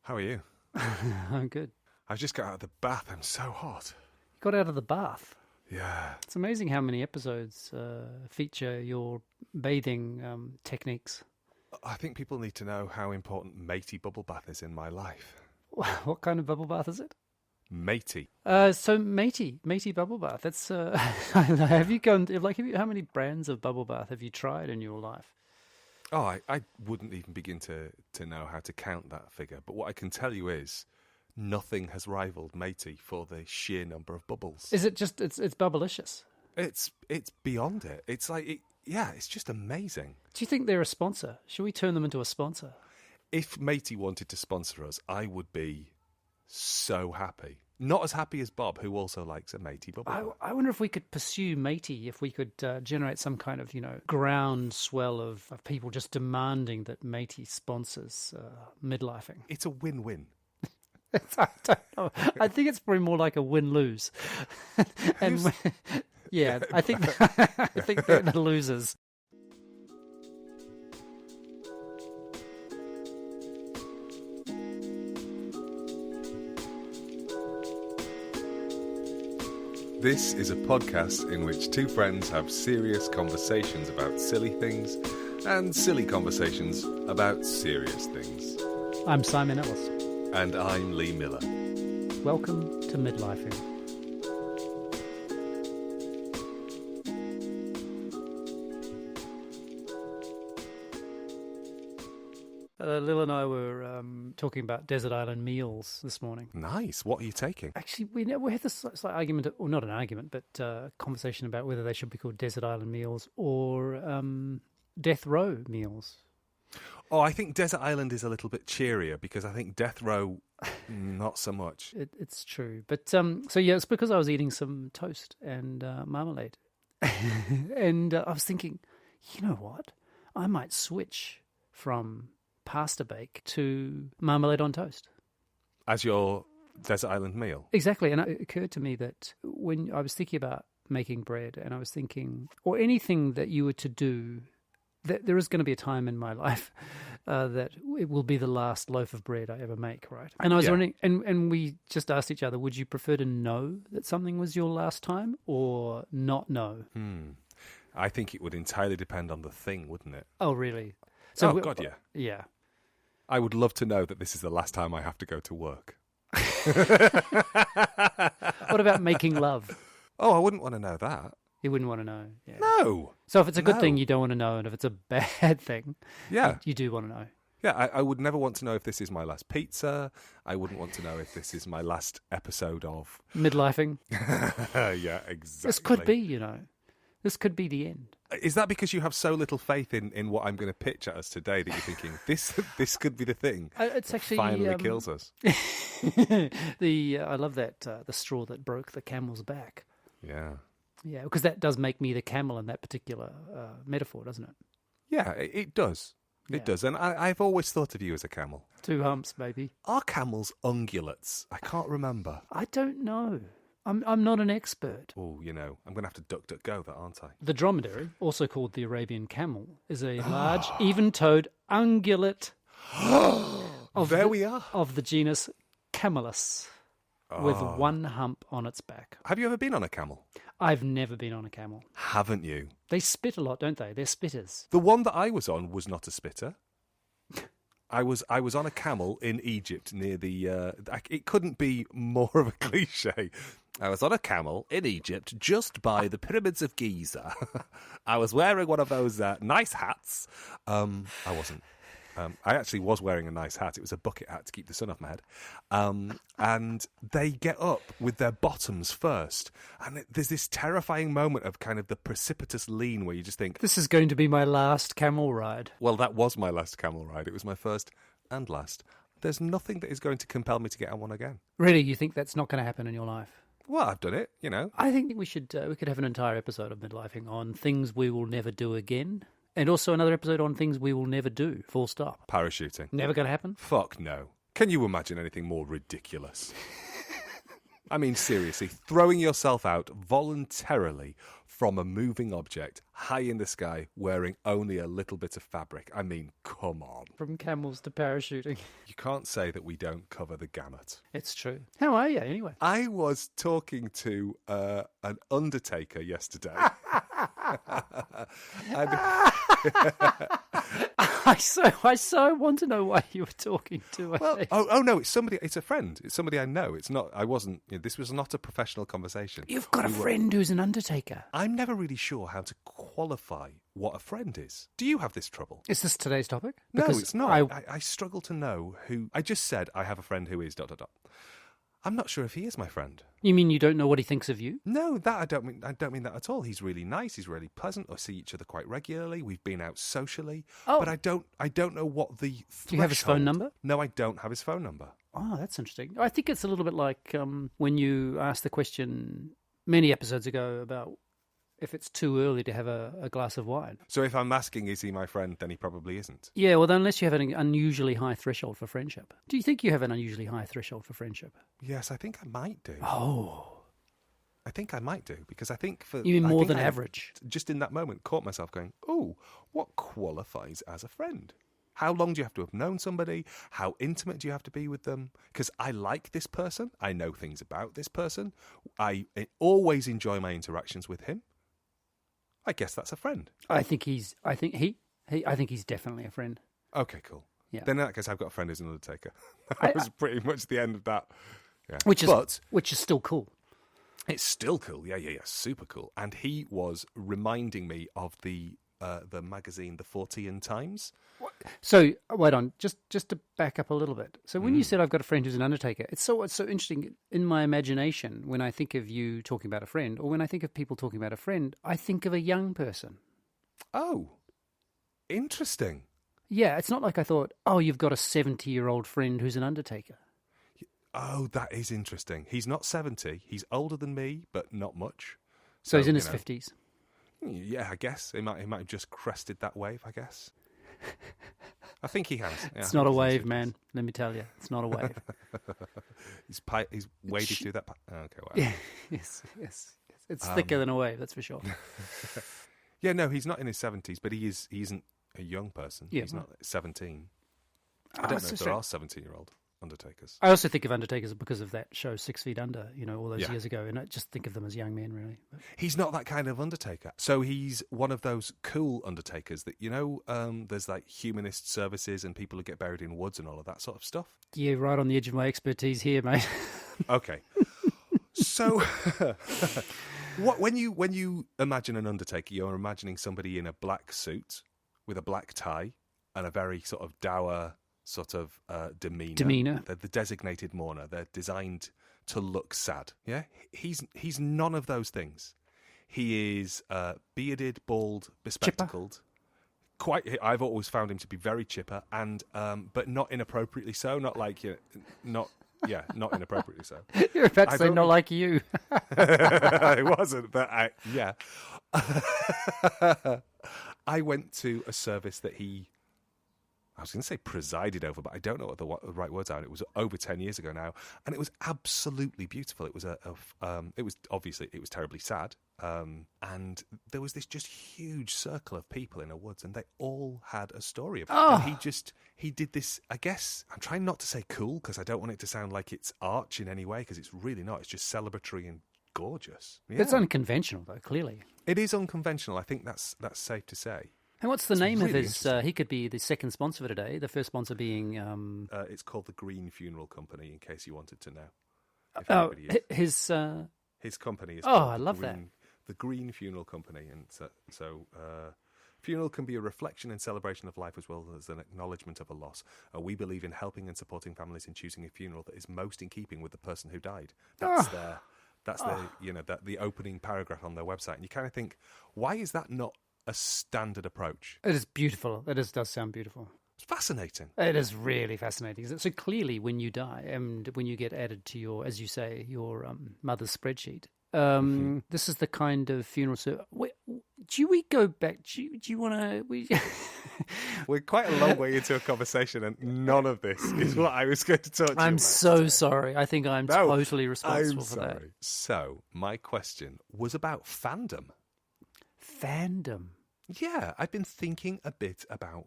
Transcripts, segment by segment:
How are you? I'm good. I just got out of the bath. I'm so hot. You got out of the bath. Yeah. It's amazing how many episodes feature your bathing techniques. I think people need to know how important matey bubble bath is in my life. What kind of bubble bath is it? Matey. So matey bubble bath. That's have you gone? How many brands of bubble bath have you tried in your life? Oh, I wouldn't even begin to know how to count that figure. But what I can tell you is nothing has rivaled matey for the sheer number of bubbles. Is it just it's bubblicious? It's beyond it. It's like it's just amazing. Do you think they're a sponsor? Should we turn them into a sponsor? If matey wanted to sponsor us, I would be so happy. Not as happy as Bob, who also likes a matey bubble bath. I wonder if we could pursue matey, if we could generate some kind of, groundswell of people just demanding that matey sponsors midlifing. It's a win-win. I don't know. I think it's probably more like a win-lose. And yeah, I think they're the losers. This is a podcast in which two friends have serious conversations about silly things and silly conversations about serious things. I'm Simon Ellis. And I'm Lee Miller. Welcome to Midlifing. Lil and I were talking about desert island meals this morning. Nice. What are you taking? Actually, we had this slight argument, or not an argument, but a conversation about whether they should be called desert island meals or death row meals. Oh, I think Desert Island is a little bit cheerier because I think Death Row, not so much. It's true. But so yeah, it's because I was eating some toast and marmalade. And I was thinking, you know what? I might switch from pasta bake to marmalade on toast. As your Desert Island meal? Exactly. And it occurred to me that when I was thinking about making bread and I was thinking, or anything that you were to do, that there is going to be a time in my life that it will be the last loaf of bread I ever make, right? And I was wondering, and we just asked each other, would you prefer to know that something was your last time or not know? I think it would entirely depend on the thing, wouldn't it? Oh, really? So, God, yeah. Yeah. I would love to know that this is the last time I have to go to work. What about making love? Oh, I wouldn't want to know that. You wouldn't want to know. Yeah. No. So if it's a good thing, you don't want to know, and if it's a bad thing, you do want to know. Yeah, I would never want to know if this is my last pizza. I wouldn't want to know if this is my last episode of... Midlifing. Yeah, exactly. This could be, This could be the end. Is that because you have so little faith in what I'm going to pitch at us today that you're thinking, this could be the thing it's actually, that finally kills us? I love that, the straw that broke the camel's back. Yeah. Yeah, because that does make me the camel in that particular metaphor, doesn't it? Yeah, it does. It does. And I've always thought of you as a camel. 2 humps, maybe. Are camels ungulates? I can't remember. I don't know. I'm not an expert. Oh, I'm going to have to DuckDuckGo that, aren't I? The dromedary, also called the Arabian camel, is a large, even-toed ungulate. We are. Of the genus Camelus, with 1 hump on its back. Have you ever been on a camel? I've never been on a camel. Haven't you? They spit a lot, don't they? They're spitters. The one that I was on was not a spitter. I was on a camel in Egypt near the... it couldn't be more of a cliche. I was on a camel in Egypt just by the pyramids of Giza. I was wearing one of those nice hats. I wasn't. I actually was wearing a nice hat. It was a bucket hat to keep the sun off my head. And they get up with their bottoms first. And there's this terrifying moment of kind of the precipitous lean where you just think... This is going to be my last camel ride. Well, that was my last camel ride. It was my first and last. There's nothing that is going to compel me to get on one again. Really? You think that's not going to happen in your life? Well, I've done it, I think we could have an entire episode of Midlifing on things we will never do again. And also another episode on things we will never do, full stop. Parachuting. Never going to happen? Fuck no. Can you imagine anything more ridiculous? I mean, seriously, throwing yourself out voluntarily from a moving object high in the sky wearing only a little bit of fabric. I mean, come on. From camels to parachuting. You can't say that we don't cover the gamut. It's true. How are you, anyway? I was talking to an undertaker yesterday. I so want to know why you were talking to. No, it's somebody. It's a friend. It's somebody I know. It's not. I wasn't. This was not a professional conversation. You've got a friend who's an undertaker. I'm never really sure how to qualify what a friend is. Do you have this trouble? Is this today's topic? No, it's not. I struggle to know who. I just said I have a friend who is ... I'm not sure if he is my friend. You mean you don't know what he thinks of you? No, that I don't mean. I don't mean that at all. He's really nice. He's really pleasant. I see each other quite regularly. We've been out socially. Oh. But I don't know what the threshold. Do you have his phone number? No, I don't have his phone number. Oh, that's interesting. I think it's a little bit like when you asked the question many episodes ago about if it's too early to have a glass of wine. So if I'm asking, is he my friend, then he probably isn't. Yeah, well, unless you have an unusually high threshold for friendship. Do you think you have an unusually high threshold for friendship? Yes, I think I might do. Oh. I think I might do, because I think for... You mean more than average? Just in that moment, caught myself going, oh, what qualifies as a friend? How long do you have to have known somebody? How intimate do you have to be with them? Because I like this person. I know things about this person. I always enjoy my interactions with him. I guess that's a friend. I think he's definitely a friend. Okay, cool. Yeah. Then in that case, I've got a friend who's an undertaker. That was pretty much the end of that. Yeah. Which is still cool. It's still cool. Yeah, super cool. And he was reminding me of the magazine, the 14 Times. So wait on, just to back up a little bit. So when you said I've got a friend who's an undertaker, it's so interesting. In my imagination, when I think of you talking about a friend, or when I think of people talking about a friend, I think of a young person. Oh, interesting. Yeah, it's not like I thought, oh, you've got a 70-year-old friend who's an undertaker. Oh, that is interesting. He's not 70. He's older than me, but not much. So he's in his 50s. Yeah, I guess. He might have just crested that wave, I guess. I think he has. Yeah, it's not a wave, man. Let me tell you. It's not a wave. He's waded through that... Okay, wow. Yeah, yes. It's thicker than a wave, that's for sure. Yeah, no, he's not in his 70s, but he isn't a young person. Yeah, he's not 17. I don't know if there are 17-year-old undertakers. I also think of undertakers because of that show 6 Feet Under, all those years ago, and I just think of them as young men, really. He's not that kind of undertaker. So he's one of those cool undertakers that, there's like humanist services and people who get buried in woods and all of that sort of stuff. Yeah, right on the edge of my expertise here, mate. Okay. So when you imagine an undertaker, you're imagining somebody in a black suit with a black tie and a very sort of dour sort of demeanor. They're the designated mourner. They're designed to look sad. Yeah, he's none of those things. He is bearded, bald, bespectacled. Chipper. I've always found him to be very chipper, and but not inappropriately so. Not like not inappropriately so. You're about to say not like you. It wasn't, but yeah. I went to a service that I was going to say presided over, but I don't know what the right words are. It was over 10 years ago now, and it was absolutely beautiful. It was it was terribly sad, and there was this just huge circle of people in a woods, and they all had a story of it. Oh. And he did this. I guess I'm trying not to say cool because I don't want it to sound like it's arch in any way, because it's really not. It's just celebratory and gorgeous. Yeah. It's unconventional, though. Clearly, it is unconventional. I think that's safe to say. And what's the name of his... he could be the second sponsor for today, the first sponsor being... it's called the Green Funeral Company, in case you wanted to know. His company is I love that. The Green Funeral Company. And so funeral can be a reflection and celebration of life as well as an acknowledgement of a loss. We believe in helping and supporting families in choosing a funeral that is most in keeping with the person who died. That's the opening paragraph on their website. And you kind of think, why is that not a standard approach? It is beautiful. It does sound beautiful. It's fascinating. It is really fascinating. So clearly, when you die and when you get added to your, as you say, your mother's spreadsheet, this is the kind of funeral. So, do we go back? Do you want to? We're quite a long way into a conversation, and none of this is what I was going to talk to you about. I'm so sorry. I think I'm totally responsible for that. So, my question was about fandom. Fandom. Yeah, I've been thinking a bit about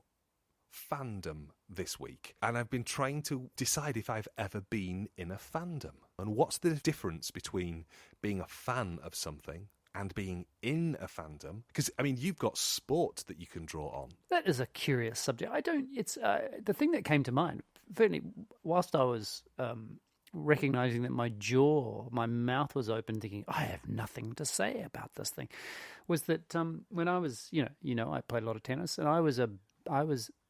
fandom this week, and I've been trying to decide if I've ever been in a fandom. And what's the difference between being a fan of something and being in a fandom? Because, I mean, you've got sport that you can draw on. That is a curious subject. It's the thing that came to mind, certainly, whilst I was recognizing that my mouth was open, thinking, I have nothing to say about this thing, was that when I was, I played a lot of tennis, and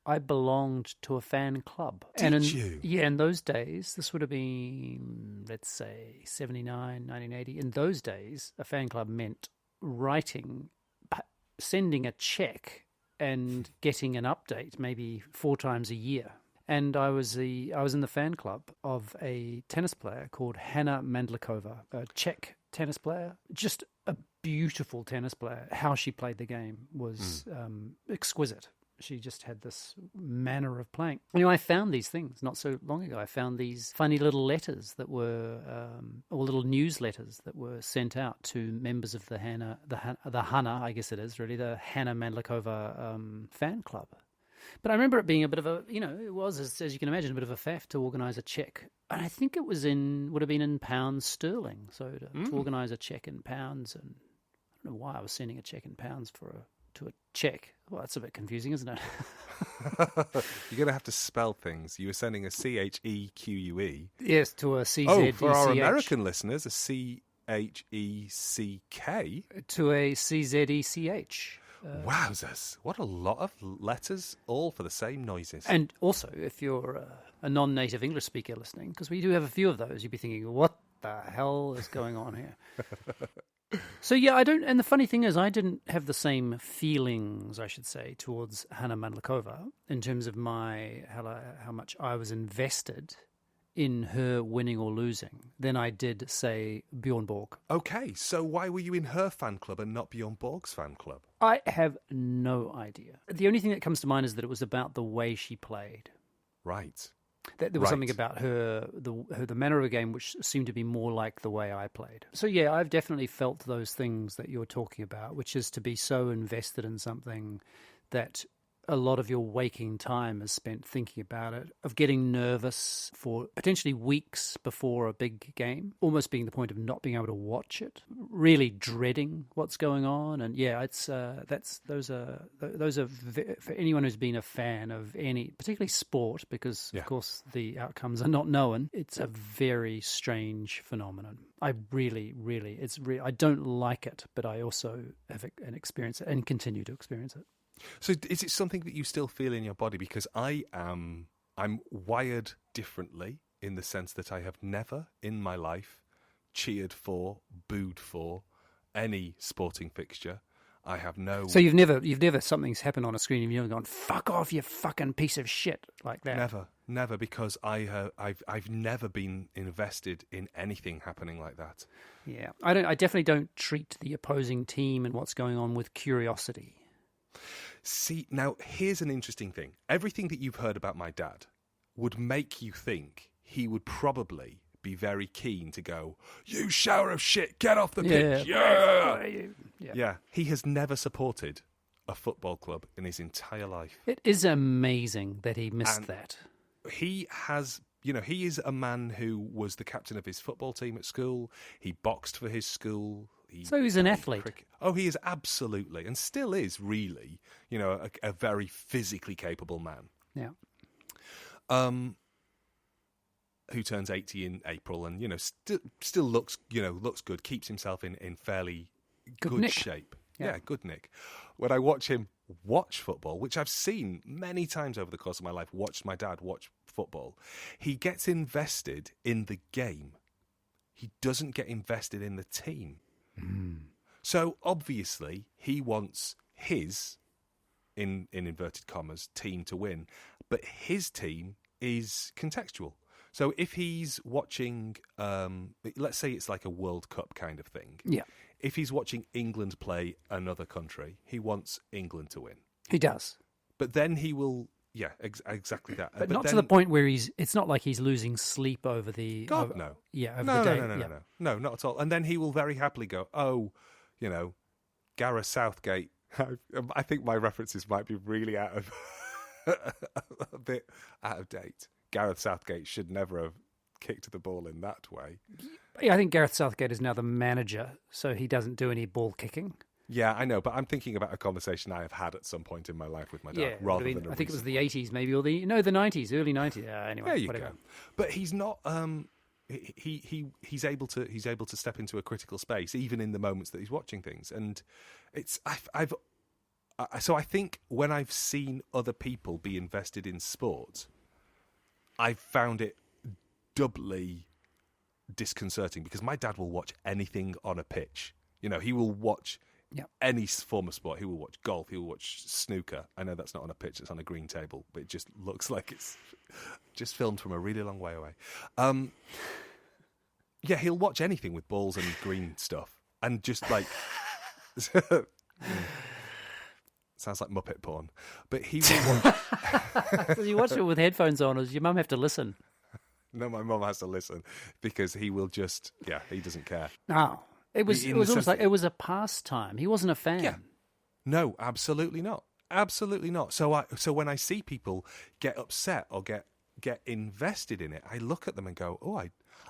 I belonged to a fan club. Did you? Yeah, in those days, this would have been, let's say, 79, 1980. In those days, a fan club meant sending a check and getting an update maybe 4 times a year. And I was in the fan club of a tennis player called Hanna Mandlikova, a Czech tennis player. Just a beautiful tennis player. How she played the game was exquisite. She just had this manner of playing. I found these things not so long ago. I found these funny little letters that were, or little newsletters that were sent out to members of the Hanna, I guess it is really, the Hanna Mandlikova fan club. But I remember it being a bit of a, it was, as you can imagine, a bit of a faff to organise a check. And I think it would have been in pounds sterling. So to organise a check in pounds, and I don't know why I was sending a check in pounds to a check. Well, that's a bit confusing, isn't it? You're going to have to spell things. You were sending a CHEQUE. Yes, to a CZECH. Oh, for our American listeners, a CHECK. To a CZECH. Wowzers. What a lot of letters, all for the same noises. And also, if you're a non-native English speaker listening, because we do have a few of those, you'd be thinking, what the hell is going on here? So, yeah, and the funny thing is, I didn't have the same feelings, I should say, towards Hanna Mandlikova in terms of how much I was invested in her winning or losing than I did, say, Bjorn Borg. Okay, so why were you in her fan club and not Bjorn Borg's fan club? I have no idea. The only thing that comes to mind is that it was about the way she played. Right. That there was something about the manner of a game which seemed to be more like the way I played. So, yeah, I've definitely felt those things that you're talking about, which is to be so invested in something that a lot of your waking time is spent thinking about it, of getting nervous for potentially weeks before a big game, almost being the point of not being able to watch it, really dreading what's going on. And yeah, it's those are for anyone who's been a fan of any, particularly sport, because of course the outcomes are not known. It's a very strange phenomenon. I really, I don't like it, but I also have an experience it and continue to experience it. So is it something that you still feel in your body? Because I'm wired differently in the sense that I have never in my life cheered for, booed for any sporting fixture. I have no. So you've never something's happened on a screen and you've never gone, fuck off, you fucking piece of shit, like that. Never, because I've never been invested in anything happening like that. Yeah, I definitely don't treat the opposing team and what's going on with curiosity. See, now, here's an interesting thing. Everything that you've heard about my dad would make you think he would probably be very keen to go, you shower of shit, get off the pitch. Yeah. He has never supported a football club in his entire life. It is amazing that he missed that. He has, he is a man who was the captain of his football team at school. He boxed for his school. So he's an athlete. Oh, he is absolutely, and still is really, a very physically capable man. Yeah. Who turns 80 in April and, still looks good, keeps himself in fairly good shape. Yeah, good nick. When I watch him watch football, which I've seen many times over the course of my life, watched my dad watch football, he gets invested in the game. He doesn't get invested in the team. So obviously he wants his, in inverted commas, team to win, but his team is contextual. So if he's watching, let's say it's like a World Cup kind of thing. Yeah. If he's watching England play another country, he wants England to win. He does. But then he will, exactly that. But not then, to the point where it's not like he's losing sleep over the... God, no. Yeah, over the day. No, not at all. And then he will very happily go, Gareth Southgate. I think my references might be really out of a bit out of date. Gareth Southgate should never have kicked the ball in that way. Yeah, I think Gareth Southgate is now the manager, so he doesn't do any ball kicking. Yeah, I know, but I'm thinking about a conversation I have had at some point in my life with my dad, rather than I think it was the 80s, maybe, or the 90s, early 90s. Anyway, there you whatever. go. But he's not. He's able to step into a critical space even in the moments that he's watching things, and it's so I think when I've seen other people be invested in sport, I've found it doubly disconcerting because my dad will watch anything on a pitch. You know, he will watch any form of sport. He will watch golf. He will watch snooker. I know that's not on a pitch; it's on a green table, but it just looks like it's just filmed from a really long way away. Yeah, he'll watch anything with balls and green stuff, and just like sounds like Muppet porn. But he will watch. So you watch it with headphones on, or does your mum have to listen? No, my mum has to listen because he will just. Yeah, he doesn't care. No. It was almost like it was a pastime. He wasn't a fan. Yeah. No, absolutely not. Absolutely not. So when I see people get upset or get invested in it, I look at them and go, "Oh,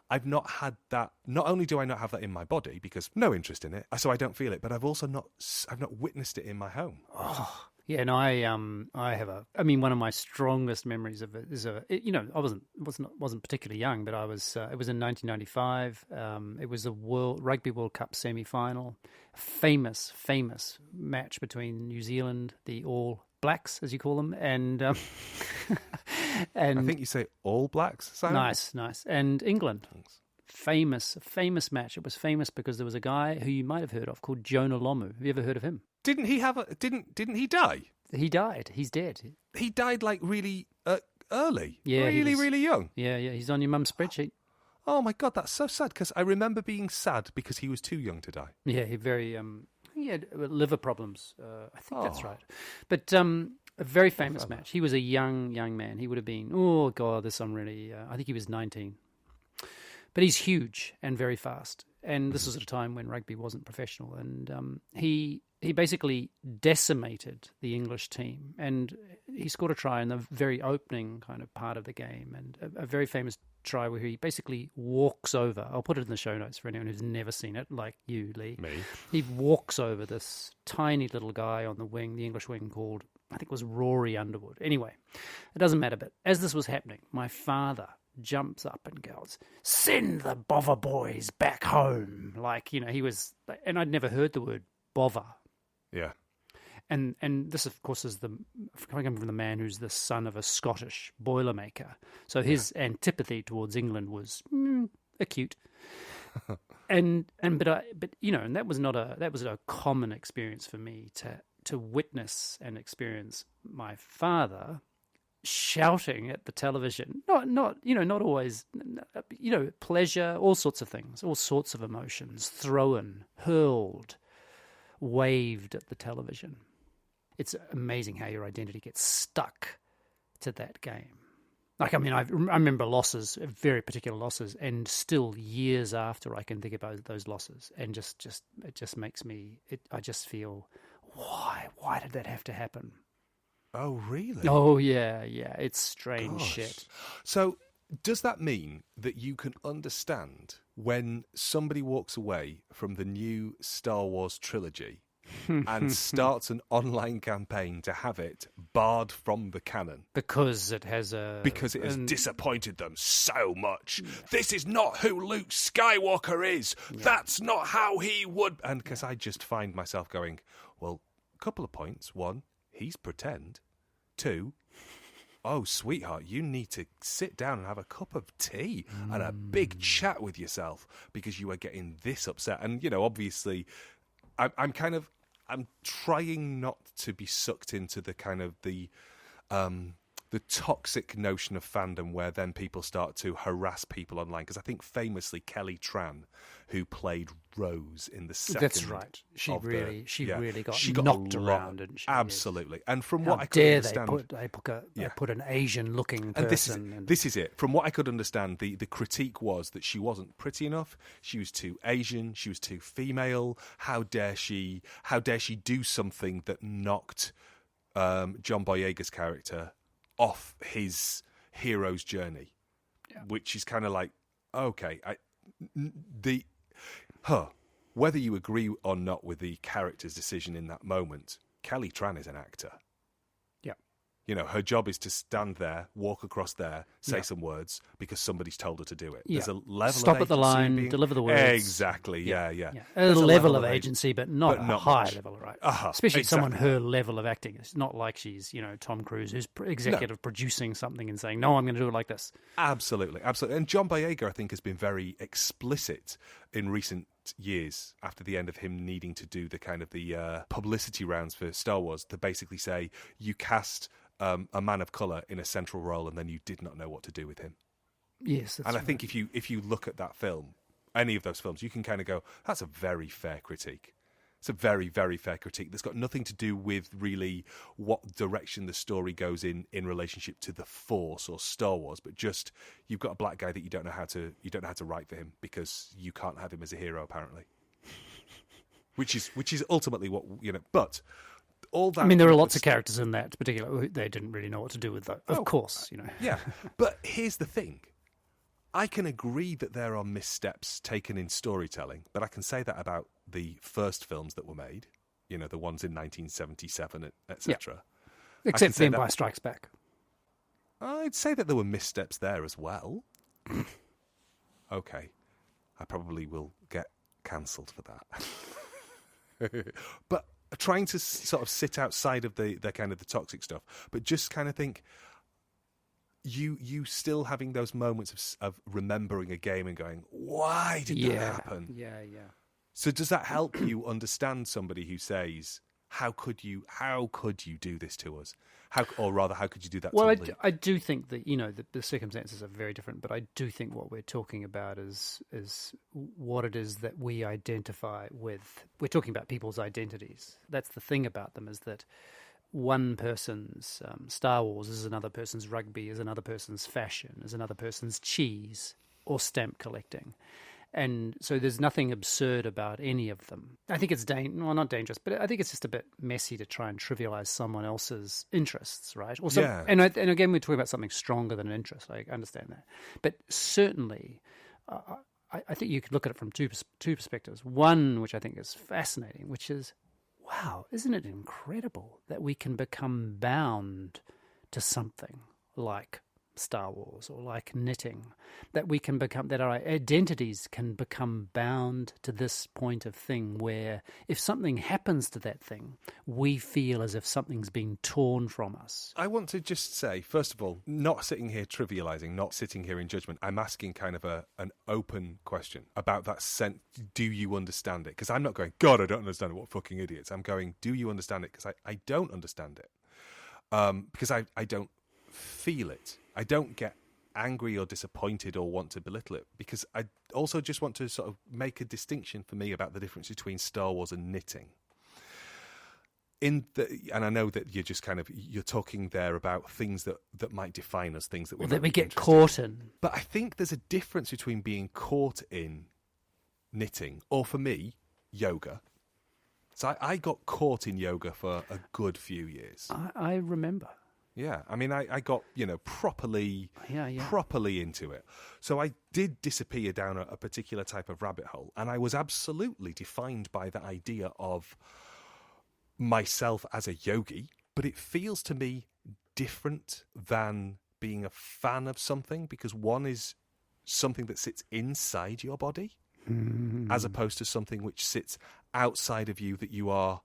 I've not had that. Not only do I not have that in my body because no interest in it, so I don't feel it, but I've not witnessed it in my home." Oh. Yeah, and I have one of my strongest memories of it is I wasn't particularly young, but it was in 1995. It was a Rugby World Cup semi-final, a famous match between New Zealand, the All Blacks as you call them, and I think you say All Blacks. Simon? Nice, and England. Thanks. Famous match. It was famous because there was a guy who you might have heard of called Jonah Lomu. Have you ever heard of him? Didn't he Didn't he die? He died. He's dead. He died like really early. Yeah, really young. Yeah. He's on your mum's spreadsheet. Oh my God, that's so sad because I remember being sad because he was too young to die. Yeah, he had liver problems. I think that's right. But a very famous match. He was a young man. He would have been, I think he was 19. But he's huge and very fast. And this was at a time when rugby wasn't professional. And he basically decimated the English team. And he scored a try in the very opening kind of part of the game. And a very famous try where he basically walks over. I'll put it in the show notes for anyone who's never seen it, like you, Lee. Me. He walks over this tiny little guy on the wing, the English wing called, I think it was Rory Underwood. Anyway, it doesn't matter. But as this was happening, my father jumps up and goes, "Send the bother boys back home." Like, he was, and I'd never heard the word bother. Yeah. And this, of course, is coming from the man who's the son of a Scottish boilermaker. So his antipathy towards England was acute. But that was a common experience for me to witness and experience my father shouting at the television, not always, pleasure, all sorts of things, all sorts of emotions, thrown, hurled, waved at the television. It's amazing how your identity gets stuck to that game. Like, I remember losses, very particular losses, and still years after I can think about those losses, and it just makes me, I just feel, why did that have to happen? Oh, really? Oh, yeah. It's strange shit. So does that mean that you can understand when somebody walks away from the new Star Wars trilogy and starts an online campaign to have it barred from the canon? Because it has disappointed them so much. This is not who Luke Skywalker is. Yeah. That's not how he would. And because I just find myself going, well, a couple of points. One, he's pretend. Two, oh, sweetheart, you need to sit down and have a cup of tea and a big chat with yourself because you are getting this upset. And, obviously, I'm trying not to be sucked into the kind of the the toxic notion of fandom where then people start to harass people online. Because I think famously Kelly Tran, who played Rose in the second... That's right. She really got she knocked a around, didn't she? Absolutely. And from How what I could dare understand... they put an Asian-looking person... And this is it. From what I could understand, the critique was that she wasn't pretty enough, she was too Asian, she was too female. How dare she do something that knocked John Boyega's character off his hero's journey, which is kind of like, okay, whether you agree or not with the character's decision in that moment, Kelly Tran is an actor. Yeah. You know, her job is to stand there, walk across there, say some words because somebody's told her to do it. Yeah. There's a level Stop of at the line, deliver the words. Exactly, yeah. A level of agency, but not a high much. Level, right? exactly. Especially someone her level of acting. It's not like she's, Tom Cruise, who's executive producing something and saying, no, I'm going to do it like this. Absolutely. And John Boyega, I think, has been very explicit in recent years after the end of him needing to do the kind of the publicity rounds for Star Wars to basically say, you cast a man of colour in a central role and then you did not know what to do with him. Yes, that's and I right. think if you look at that film, any of those films, you can kind of go, that's a very fair critique. It's a very, very fair critique that's got nothing to do with really what direction the story goes in relationship to the Force or Star Wars, but just you've got a black guy that you don't know how to write for him because you can't have him as a hero apparently, which is ultimately what But all that. I mean, there are lots of characters in that particular who they didn't really know what to do with that. Of course, Yeah, but here's the thing. I can agree that there are missteps taken in storytelling, but I can say that about the first films that were made, the ones in 1977, etc. Yeah. Except The Empire Strikes Back. I'd say that there were missteps there as well. Okay, I probably will get cancelled for that. But trying to sort of sit outside of the kind of the toxic stuff, but just kind of think... You still having those moments of remembering a game and going, why did that happen? Yeah. So does that help you understand somebody who says, how could you do this to us? How could you do that to me? I do think that, the circumstances are very different, but I do think what we're talking about is what it is that we identify with. We're talking about people's identities. That's the thing about them, is that one person's Star Wars is another person's rugby, is another person's fashion, is another person's cheese or stamp collecting. And so there's nothing absurd about any of them. I think it's not dangerous, but I think it's just a bit messy to try and trivialize someone else's interests, right? And again, we're talking about something stronger than an interest. I understand that. But certainly, I think you could look at it from two perspectives. One, which I think is fascinating, which is, wow, isn't it incredible that we can become bound to something like Star Wars or like knitting, that our identities can become bound to this point of thing where if something happens to that thing, we feel as if something's been torn from us. I want to just say, first of all, not sitting here trivializing, not sitting here in judgment. I'm asking kind of an open question about that sense. Do you understand it? Because I'm not going, God, I don't understand it. What fucking idiots. I'm going, do you understand it? Because I don't understand it. Because I don't feel it. I don't get angry or disappointed or want to belittle it, because I also just want to sort of make a distinction for me about the difference between Star Wars and knitting. And I know that you're talking there about things that might define us, things that we get caught in. But I think there's a difference between being caught in knitting, or for me, yoga. So I got caught in yoga for a good few years. I remember. Yeah, I mean, I got, properly into it. So I did disappear down a particular type of rabbit hole, and I was absolutely defined by the idea of myself as a yogi, but it feels to me different than being a fan of something, because one is something that sits inside your body, as opposed to something which sits outside of you that you are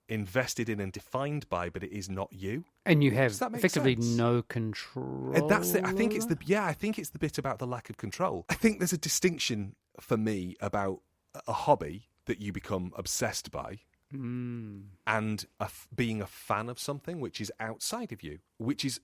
invested in and defined by, but it is not you. And you have effectively no control. And that's it. I think it's the bit about the lack of control. I think there's a distinction for me about a hobby that you become obsessed by and being a fan of something which is outside of you, which is,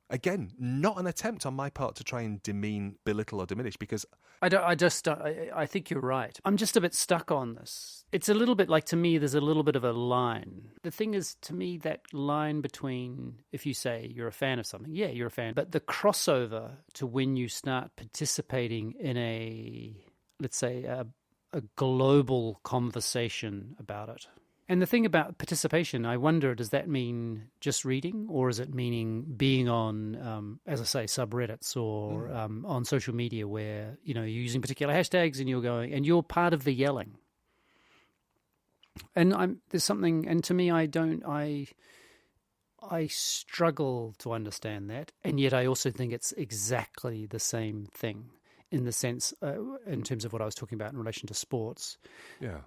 again, not an attempt on my part to try and demean, belittle, or diminish, because I think you're right. I'm just a bit stuck on this. It's a little bit like, to me, there's a little bit of a line. The thing is, to me, that line between, if you say you're a fan of something, yeah, you're a fan, but the crossover to when you start participating in let's say, a global conversation about it. And the thing about participation, I wonder, does that mean just reading, or is it meaning being on, as I say, subreddits or on social media where, you're using particular hashtags and you're part of the yelling? And there's something, and to me, I struggle to understand that, and yet I also think it's exactly the same thing. In the sense, in terms of what I was talking about in relation to sports,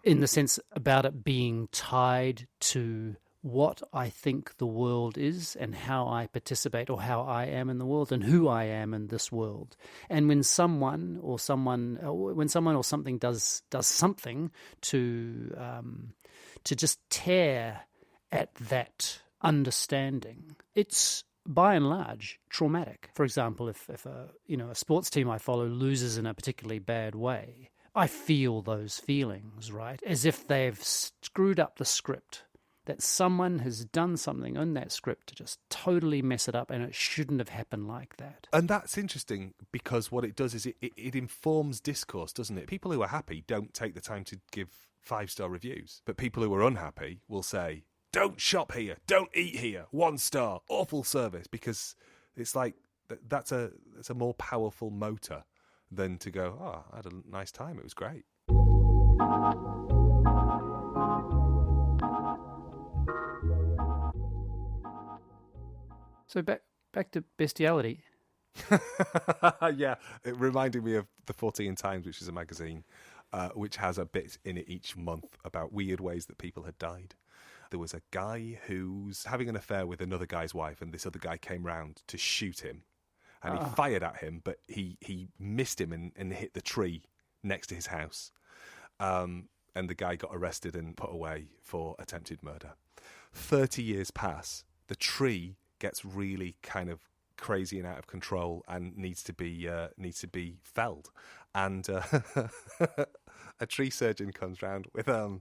in the sense about it being tied to what I think the world is and how I participate or how I am in the world and who I am in this world. And when someone or something does something to just tear at that understanding, it's by and large traumatic. For example, if a sports team I follow loses in a particularly bad way, I feel those feelings, right? As if they've screwed up the script, that someone has done something in that script to just totally mess it up, and it shouldn't have happened like that. And that's interesting, because what it does is it informs discourse, doesn't it? People who are happy don't take the time to give 5-star reviews, but people who are unhappy will say, don't shop here, don't eat here, 1 star, awful service, because it's like that's a more powerful motor than to go, I had a nice time, it was great. So back to bestiality. Yeah, it reminded me of the 14 Times, which is a magazine which has a bit in it each month about weird ways that people had died. There was a guy who's having an affair with another guy's wife, and this other guy came round to shoot him. And he fired at him, but he missed him and hit the tree next to his house. And the guy got arrested and put away for attempted murder. 30 years pass. The tree gets really kind of crazy and out of control and needs to be felled. And a tree surgeon comes round with a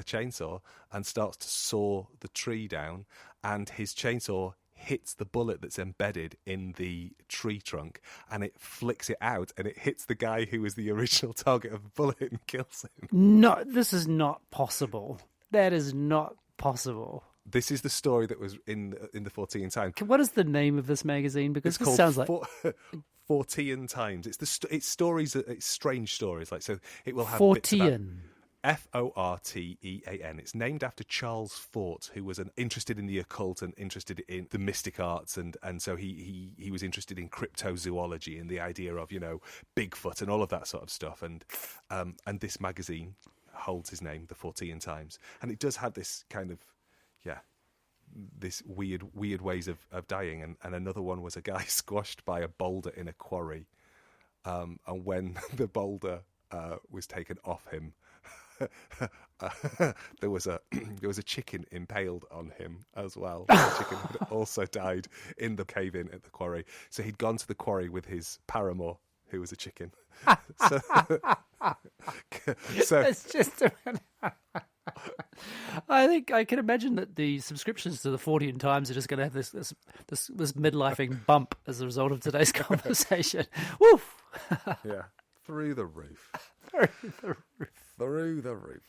chainsaw and starts to saw the tree down, and his chainsaw hits the bullet that's embedded in the tree trunk, and it flicks it out, and it hits the guy who was the original target of the bullet and kills him. No, this is not possible. That is not possible. This is the story that was in the 14 Times. What is the name of this magazine? Because it's this sounds like 14 Times. It's stories. It's strange stories. Like, so it will have 14. Fortean. It's named after Charles Fort, who was interested in the occult and interested in the mystic arts, and so he was interested in cryptozoology and the idea of Bigfoot and all of that sort of stuff. And this magazine holds his name, the 14 Times, and it does have this kind of this weird ways of dying. And another one was a guy squashed by a boulder in a quarry, and when the boulder was taken off him, there was a chicken impaled on him as well. The chicken had also died in the cave-in at the quarry. So he'd gone to the quarry with his paramour, who was a chicken. So it's just. I think I can imagine that the subscriptions to the 14 Times are just going to have this midlifing bump as a result of today's conversation. Woof! Yeah, through the roof. Through the roof. Through the roof.